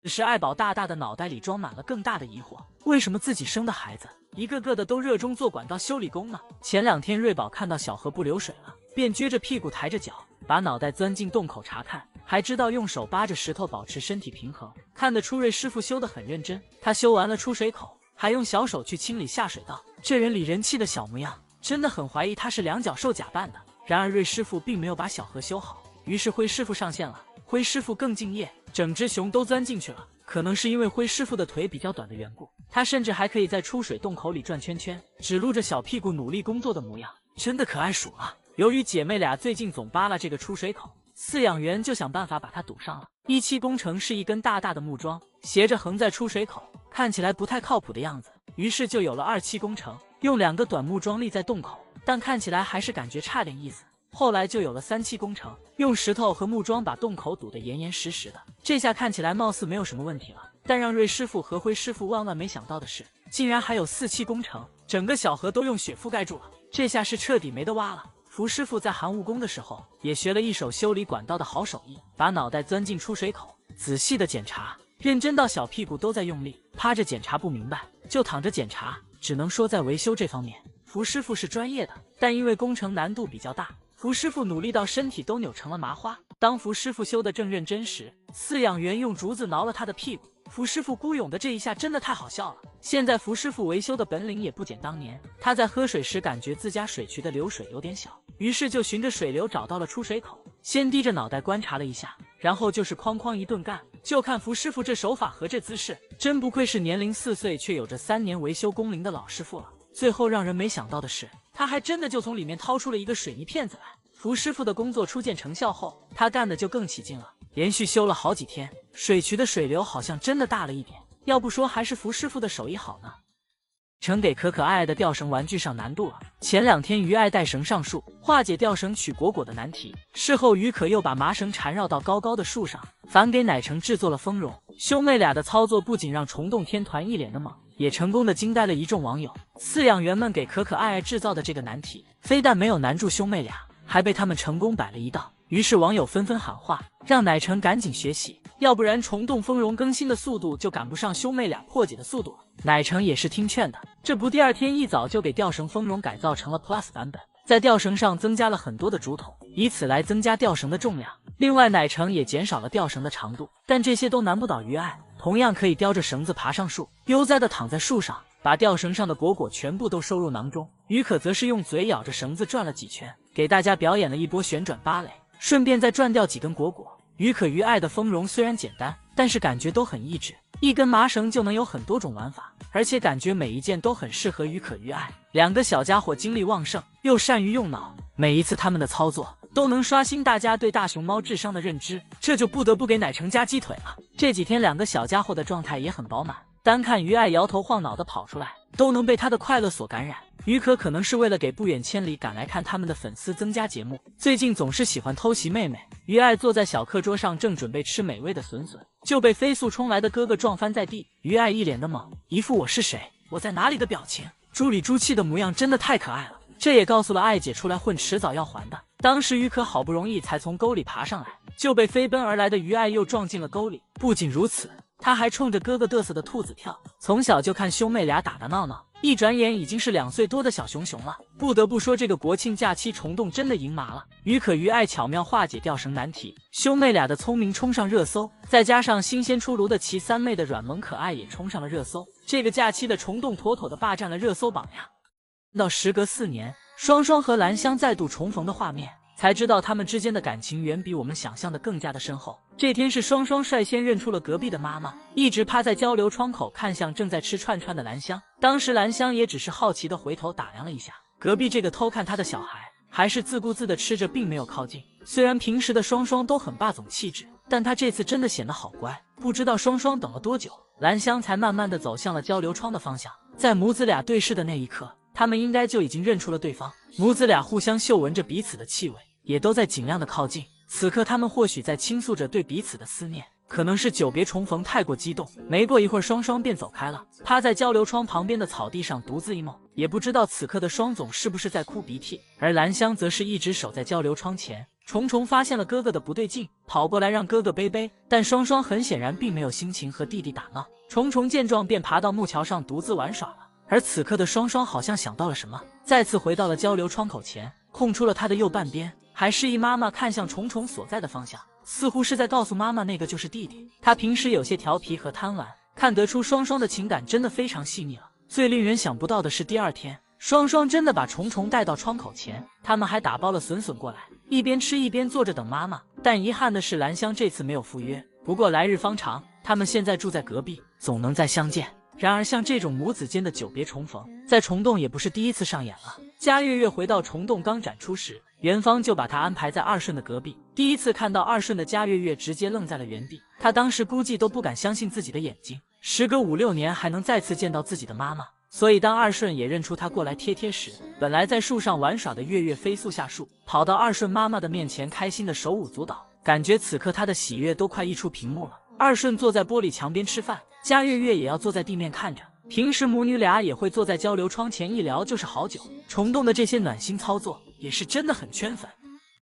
此时爱宝大大的脑袋里装满了更大的疑惑，为什么自己生的孩子一个个的都热衷做管道修理工呢？前2天瑞宝看到小河不流水了，便撅着屁股抬着脚，把脑袋钻进洞口查看，还知道用手扒着石头保持身体平衡，看得出瑞师傅修得很认真。他修完了出水口，还用小手去清理下水道，这人理人气的小模样，真的很怀疑他是两脚兽假扮的。然而瑞师傅并没有把小河修好，于是辉师傅上线了。辉师傅更敬业，整只熊都钻进去了。可能是因为辉师傅的腿比较短的缘故，他甚至还可以在出水洞口里转圈圈，只露着小屁股努力工作的模样，真的可爱数了。由于姐妹俩最近总扒拉这个出水口，饲养员就想办法把它堵上了。17工程是一根大大的木桩，斜着横在出水口，看起来不太靠谱的样子，于是就有了27工程，用2个短木桩立在洞口，但看起来还是感觉差点意思。后来就有了37工程，用石头和木桩把洞口堵得严严实实的，这下看起来貌似没有什么问题了。但让瑞师傅和辉师傅万万没想到的是，竟然还有47工程，整个小河都用雪覆盖住了，这下是彻底没得挖了。福师傅在寒务工的时候也学了一手修理管道的好手艺，把脑袋钻进出水口，仔细的检查，认真到小屁股都在用力，趴着检查不明白就躺着检查。只能说在维修这方面，福师傅是专业的，但因为工程难度比较大，福师傅努力到身体都扭成了麻花。当福师傅修得正认真时，饲养员用竹子挠了他的屁股。福师傅孤勇的这一下真的太好笑了。现在福师傅维修的本领也不减当年，他在喝水时感觉自家水渠的流水有点小，于是就循着水流找到了出水口，先低着脑袋观察了一下，然后就是哐哐一顿干。就看福师傅这手法和这姿势，真不愧是年龄4岁却有着3年维修工龄的老师傅了。最后让人没想到的是，他还真的就从里面掏出了一个水泥片子来。福师傅的工作初见成效后，他干的就更起劲了，连续修了好几天，水渠的水流好像真的大了一点，要不说还是福师傅的手艺好呢。呈给可可爱爱的吊绳玩具上难度了。前2天于爱带绳上树，化解吊绳取果果的难题。事后于可又把麻绳缠绕到高高的树上，反给奶橙制作了丰绒。兄妹俩的操作不仅让虫洞天团一脸的懵，也成功的惊呆了一众网友。饲养员们给可可爱爱制造的这个难题，非但没有难住兄妹俩，还被他们成功摆了一道。于是网友纷纷喊话，让奶橙赶紧学习，要不然虫洞丰绒更新的速度就赶不上兄妹俩破解的速度了。奶橙也是听劝的，这不第2天一早就给吊绳丰绒改造成了 Plus 版本，在吊绳上增加了很多的竹筒，以此来增加吊绳的重量。另外奶橙也减少了吊绳的长度，但这些都难不倒于爱，同样可以叼着绳子爬上树，悠哉地躺在树上，把吊绳上的果果全部都收入囊中。于可则是用嘴咬着绳子转了几圈，给大家表演了一波旋转芭蕾，顺便再转掉几根果果。于可于爱的丰绒虽然简单，但是感觉都很益智，一根麻绳就能有很多种玩法，而且感觉每一件都很适合于可于爱。2个小家伙精力旺盛，又善于用脑，每一次他们的操作都能刷新大家对大熊猫智商的认知，这就不得不给奶橙加鸡腿了。这几天2个小家伙的状态也很饱满，单看于爱摇头晃脑的跑出来，都能被他的快乐所感染。于可能是为了给不远千里赶来看他们的粉丝增加节目，最近总是喜欢偷袭妹妹。于爱坐在小课桌上，正准备吃美味的笋笋，就被飞速冲来的哥哥撞翻在地。于爱一脸的懵，一副我是谁，我在哪里的表情，猪里猪气的模样真的太可爱了。这也告诉了爱姐出来混迟早要还的。当时于可好不容易才从沟里爬上来，就被飞奔而来的于爱又撞进了沟里。不仅如此，他还冲着哥哥嘚瑟的兔子跳。从小就看兄妹俩打打闹闹，一转眼已经是2岁多的小熊熊了。不得不说，这个国庆假期虫洞真的赢麻了。于可于爱巧妙化解吊绳难题，兄妹俩的聪明冲上热搜，再加上新鲜出炉的其3妹的软萌可爱也冲上了热搜。这个假期的虫洞妥妥的霸占了热搜榜呀。到时隔4年，双双和兰香再度重逢的画面，才知道他们之间的感情远比我们想象的更加的深厚。这天是双双率先认出了隔壁的妈妈，一直趴在交流窗口看向正在吃串串的兰香。当时兰香也只是好奇的回头打量了一下隔壁这个偷看她的小孩，还是自顾自的吃着，并没有靠近。虽然平时的双双都很霸总气质，但她这次真的显得好乖。不知道双双等了多久，兰香才慢慢的走向了交流窗的方向。在母子俩对视的那一刻，他们应该就已经认出了对方。母子俩互相嗅闻着彼此的气味，也都在尽量的靠近。此刻他们或许在倾诉着对彼此的思念，可能是久别重逢太过激动。没过一会儿，双双便走开了，趴在交流窗旁边的草地上独自一梦。也不知道此刻的双总是不是在哭鼻涕，而兰香则是一直守在交流窗前，虫虫发现了哥哥的不对劲，跑过来让哥哥背背，但双双很显然并没有心情和弟弟打闹。虫虫见状便爬到木桥上独自玩耍了。而此刻的双双好像想到了什么，再次回到了交流窗口前，空出了他的右半边，还示意妈妈看向虫虫所在的方向，似乎是在告诉妈妈那个就是弟弟。他平时有些调皮和贪玩，看得出双双的情感真的非常细腻了。最令人想不到的是，第二天双双真的把虫虫带到窗口前，他们还打包了笋笋过来，一边吃一边坐着等妈妈。但遗憾的是，兰香这次没有赴约，不过来日方长，他们现在住在隔壁，总能再相见。然而像这种母子间的久别重逢，在虫洞也不是第一次上演了。嘉月月回到虫洞刚展出时，元芳就把她安排在二顺的隔壁。第一次看到二顺的嘉月月直接愣在了原地，她当时估计都不敢相信自己的眼睛，时隔5、6年还能再次见到自己的妈妈。所以当二顺也认出她过来贴贴时，本来在树上玩耍的月月飞速下树，跑到二顺妈妈的面前，开心的手舞足蹈，感觉此刻她的喜悦都快溢出屏幕了。二顺坐在玻璃墙边吃饭，嘉月月也要坐在地面看着。平时母女俩也会坐在交流窗前，一聊就是好久。虫洞的这些暖心操作也是真的很圈粉。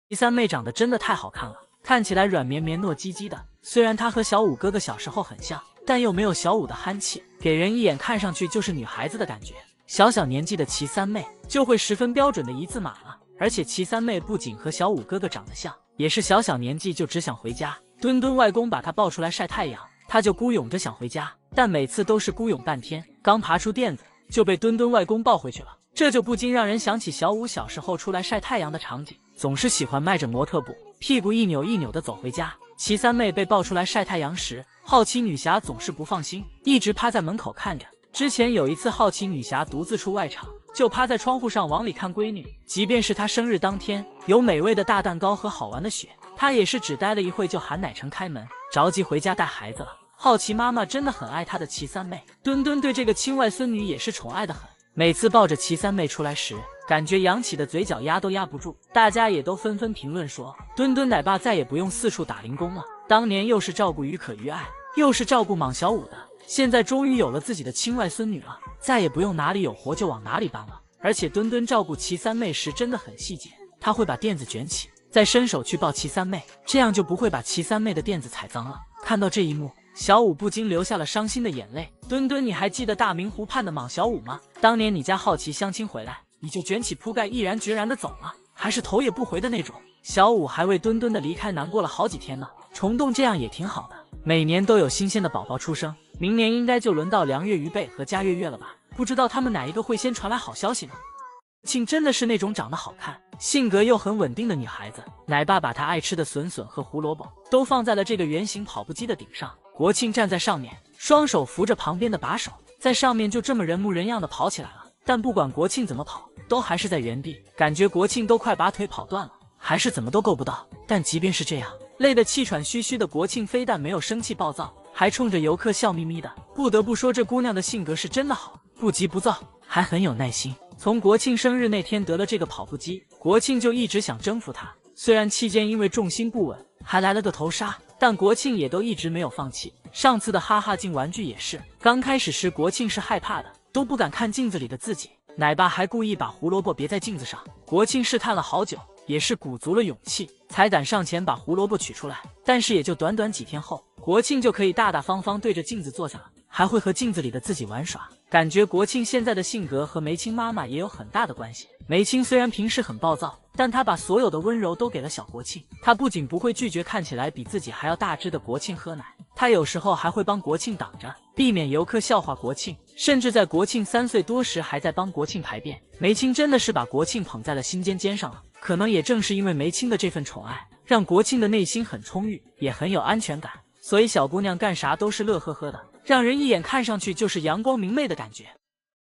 第三妹长得真的太好看了，看起来软绵绵糯叽叽的，虽然她和小五哥哥小时候很像，但又没有小五的憨气，给人一眼看上去就是女孩子的感觉。小年纪的齐三妹就会十分标准的一字马了，而且齐三妹不仅和小五哥哥长得像，也是小年纪就只想回家。墩墩外公把她抱出来晒太阳，她就孤勇着想回家，但每次都是孤勇半天，刚爬出垫子就被墩墩外公抱回去了。这就不禁让人想起小五小时候出来晒太阳的场景，总是喜欢迈着模特步，屁股一扭一扭的走回家。齐三妹被抱出来晒太阳时，好奇女侠总是不放心，一直趴在门口看着。之前有一次好奇女侠独自出外场，就趴在窗户上往里看闺女，即便是她生日当天有美味的大蛋糕和好玩的雪，她也是只待了一会就喊奶晨开门，着急回家带孩子了。好奇妈妈真的很爱她的齐三妹，墩墩对这个亲外孙女也是宠爱的很。每次抱着齐三妹出来时，感觉扬起的嘴角压都压不住，大家也都纷纷评论说，墩墩奶爸再也不用四处打零工了，当年又是照顾于可于爱，又是照顾莽小五的，现在终于有了自己的亲外孙女了，再也不用哪里有活就往哪里搬了。而且墩墩照顾齐三妹时真的很细节，他会把垫子卷起，再伸手去抱齐三妹，这样就不会把齐三妹的垫子踩脏了。看到这一幕，小五不禁流下了伤心的眼泪。墩墩，你还记得大明湖畔的莽小五吗？当年你家好奇相亲回来，你就卷起铺盖毅然决然的走了，还是头也不回的那种。小五还为墩墩的离开难过了好几天呢。虫洞这样也挺好的，每年都有新鲜的宝宝出生，明年应该就轮到梁月、于贝和嘉月月了吧？不知道他们哪一个会先传来好消息呢？庆真的是那种长得好看，性格又很稳定的女孩子。奶爸把她爱吃的笋笋和胡萝卜都放在了这个圆形跑步机的顶上，国庆站在上面，双手扶着旁边的把手，在上面就这么人模人样的跑起来了。但不管国庆怎么跑，都还是在原地，感觉国庆都快把腿跑断了，还是怎么都够不到。但即便是这样，累得气喘吁吁的国庆非但没有生气暴躁，还冲着游客笑眯眯的。不得不说，这姑娘的性格是真的好，不急不躁，还很有耐心。从国庆生日那天得了这个跑步机，国庆就一直想征服她。虽然期间因为重心不稳还来了个头纱，但国庆也都一直没有放弃。上次的哈哈镜玩具也是，刚开始时国庆是害怕的，都不敢看镜子里的自己，奶爸还故意把胡萝卜别在镜子上。国庆试探了好久，也是鼓足了勇气才敢上前把胡萝卜取出来。但是也就短短几天后，国庆就可以大大方方对着镜子坐下了，还会和镜子里的自己玩耍。感觉国庆现在的性格和梅青妈妈也有很大的关系。梅青虽然平时很暴躁，但她把所有的温柔都给了小国庆。她不仅不会拒绝看起来比自己还要大只的国庆喝奶，她有时候还会帮国庆挡着，避免游客笑话国庆，甚至在国庆3岁多时还在帮国庆排便。梅青真的是把国庆捧在了心尖尖上了。可能也正是因为梅青的这份宠爱，让国庆的内心很充裕，也很有安全感，所以小姑娘干啥都是乐呵呵的，让人一眼看上去就是阳光明媚的感觉。